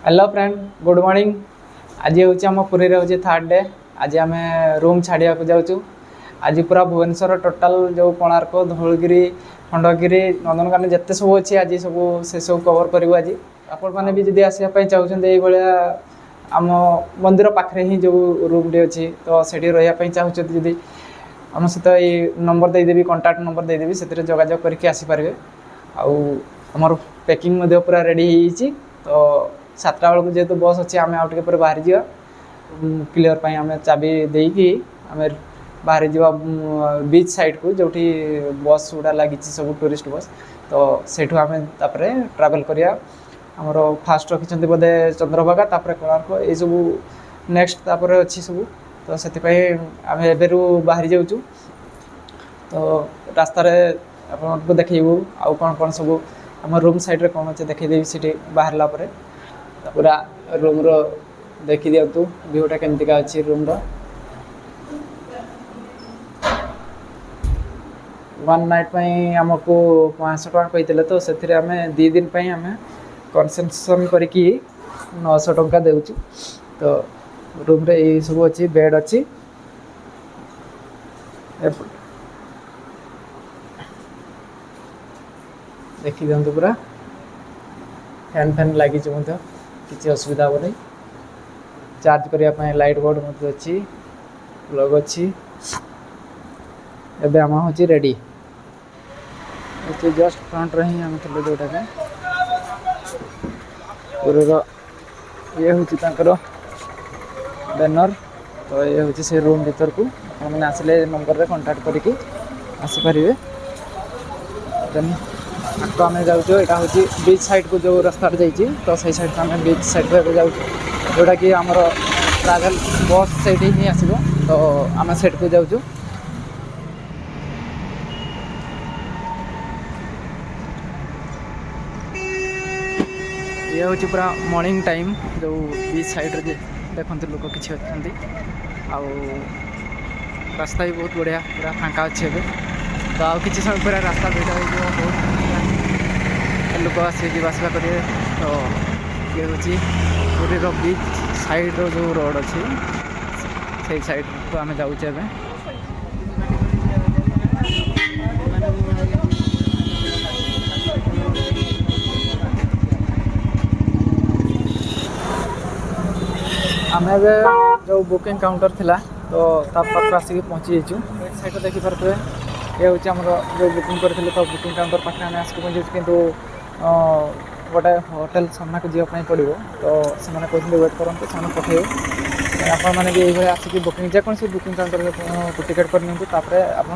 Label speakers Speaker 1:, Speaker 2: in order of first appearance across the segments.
Speaker 1: Hello friend, good morning. आज हूँ आम पुरी हूँ थर्ड डे। आज आम रूम छाड़िया जाऊँ। आज पूरा भुवनेश्वर टोटाल जो कोणार्क, धौलगिरी, खंडगिरी, नंदनकानन जिते सब अच्छी आज सब से सब कवर करूँ। आज आपण मैंने भी जब आसपाई चाहते ये आम मंदिर पाखे ही जो रूम टे अच्छी तो से रही चाहते जदि आम सहित ये नंबर देदेवी, कंटाक्ट नंबर देदेवी, से जोगाजोग करके आसीपारे। आमर पैकिंग पूरा रेडी हो तो 7टा बेलू जेहतु बस अच्छी आम आउटे बाहरी जा क्लीयर पर आम चाबी देकी आम बाहरी जा बीच साइड को जो बस गुड़ा लगी सब टूरिस्ट बस तो सेठू आम ट्रावेल करिया। आमर फास्ट रखिंट बोधे चंद्रभागा तापर कोणार्क ये सब नेक्स्ट तापर अच्छी सब तो से आम एवं बाहरी जाऊँ। तो रास्त आपको देखू आउ कौन कौन सब आम रूम साइड कौन अच्छे देखदेवी सीटी बाहरला पूरा रूम रो देखी दिंतु व्यूटा केमतिका अच्छी रूम रो। 1 नाइट आमको 500 टका कहते तो से आम 2 दिन आम कनसेसन करके 900 टका देचु। तो रूम रे ये सब अच्छी बेड अच्छी देखी दिंतु पूरा फैन फैन लगी किसी असुविधा हे नहीं। चार्ज करने लाइट बोर्ड मत अच्छी प्लग अच्छी। एबे आम हूँ रेडी जस्ट फ्रंट रही आम थे जोटा पूरा ये हूँ बैनर। तो ये हूँ से रूम भीतर को मैंने आसिले नंबर रे कांटेक्ट करके आसीपारे। देन तो आम जाऊँ यहाँ हूँ बीच साइड को जो रास्ता जाइए तो सही साइड आम बीच साइड को जाऊँ जोटा कि आमर ट्रावेल बस से ही आसो तो आम सेट को जाऊँ। ये हूँ पूरा मॉर्निंग टाइम जो बीच साइड रे देखते लोक किसी अच्छा रास्ता भी बहुत बढ़िया पूरा फांका अच्छे एवं तो आउ किसी समय पूरा रास्ता भीड़ हो बहुत लोक आसे आसवा करेंगे। तो ये हूँ पूरी बीच साइड रो जो रोड अच्छी से साइड को आम जाऊँ। आम जो बुकिंग काउंटर थिला तो पाख आसिक पहुँची जाइए। साइड देखिपे ये हूँ आम जो बुकिंग करते तो बुकिंग काउंटर पाखे आम आसिक पहुँची कितु गोटे होटेल सामना को जावाई पड़ो तो से कहते वेट करते से पठे आपने भी ये आसिक बुकिंग जेकोसी बुकिंग काउंटर टिकेट कर आप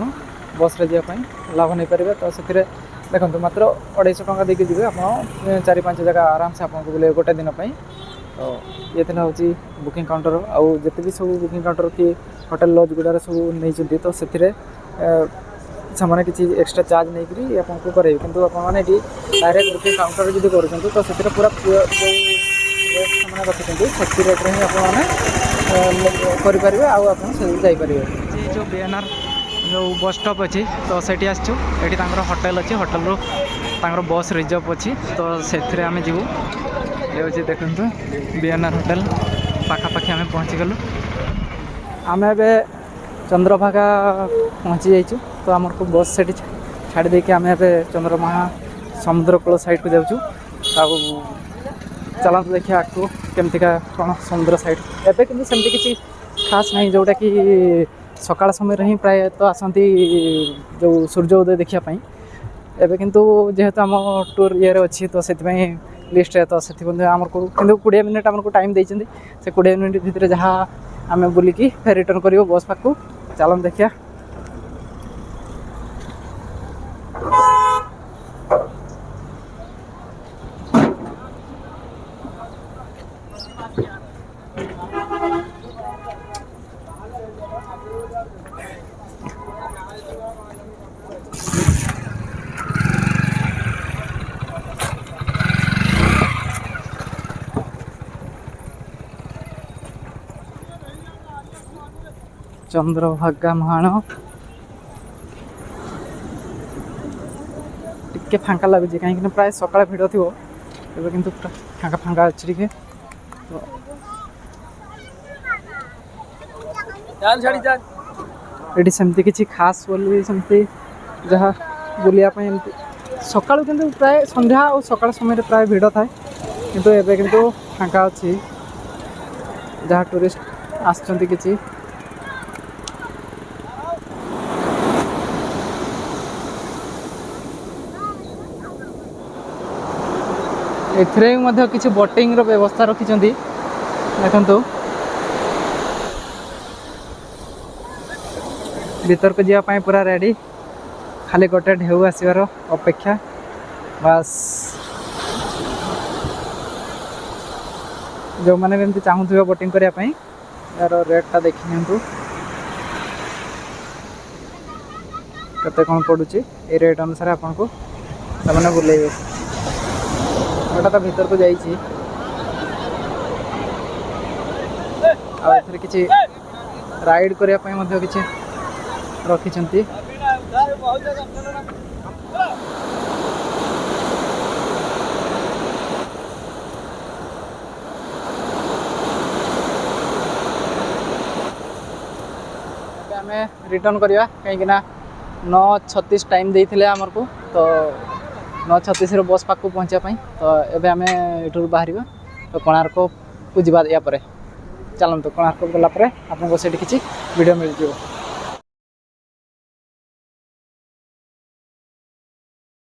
Speaker 1: बस रे जावाई लाभ नहीं पारे। तो से देखो मात्र 250 टका देके जी आप 4-5 जगह आराम से आपको बुले गोटे दिन पर। तो ये हूँ बुकिंग काउंटर आउ जिते भी सब बुकिंग काउंटर कि होटेल लज गुड़ार सब नहीं तो से सामने किसी एक्स्ट्रा चार्ज नहीं करी आपको करेंगे किंतु आपने डायरेक्ट बुकिंग काउंटर जब कर तो से पूरा जो रेट से रखिंट से रेट ही आपने करेंगे जो बीएनआर जो बस स्टॉप अच्छी तो से होटेल अच्छी होटेल रू बस रिजर्व अच्छी तो से आम जीवु। ये हूँ देखते बीएनआर होटेल पाखापाखि आम पहुँची गलु। आम ए चंद्रभागा पहुँची जाइए तो आम को बस से छाड़ी देके आम ए चंद्रभागा समुद्र कूल साइड को जाऊँ। चलते देखिए आगे केमतिका कौन समुद्र साइड एवं कि सेमती किसी खास नहीं जोटा कि सकाल समय ही प्राय तो आसती जो सूर्योदय देखापी एवं किंतु जेहेतु आम टूर ये अच्छी तो से लिस्ट तो से आमको कि 20 मिनट आमको टाइम देते से 20 मिनट भितर जहाँ आम बुलिकी फिर रिटर्न कर बस पाक को चलन देखिया। चंद्रभागा महाण टिके फांका लगुच कहीं प्राय सकाଳେ ଭିଡ଼ ଥିବ ଏବେ କିନ୍ତୁ फांका फांका अच्छी टिके ये सेमती किसी खास बोली सेमती जहाँ बुलायापी एमती सकाळु किंतु प्राय संध्या और सकाळ समय प्राय भिड़ थाए किंतु एबे किंतु फांका अच्छी जहाँ टूरिस्ट आसचंती किछि एथरे मध्य किछि बोटिंग रो व्यवस्था रखिचंती देखंतु भीतर को जिया पाए पूरा रेडी खाली गोटे ढेउ आसबार अपेक्षा बस जो मैंने भी चाहूँ बोटिंग करने यार रेटा देखी नि कते कौन पड़ुची ए रेट अनुसार आपन को मैंने बुलेबे गोटा तो भीतर को जाइए किसी राइड करने किसी रखी आम रिटर्न करवा कहीं 9:36 टाइम देते आमर को तो 9:36 बस पाक पहुँचापी तो एबे आम यू बाहर तो कोणार्क को जावा या चलते कोणार्क गलापर आपको से किसी वीडियो मिल जाए।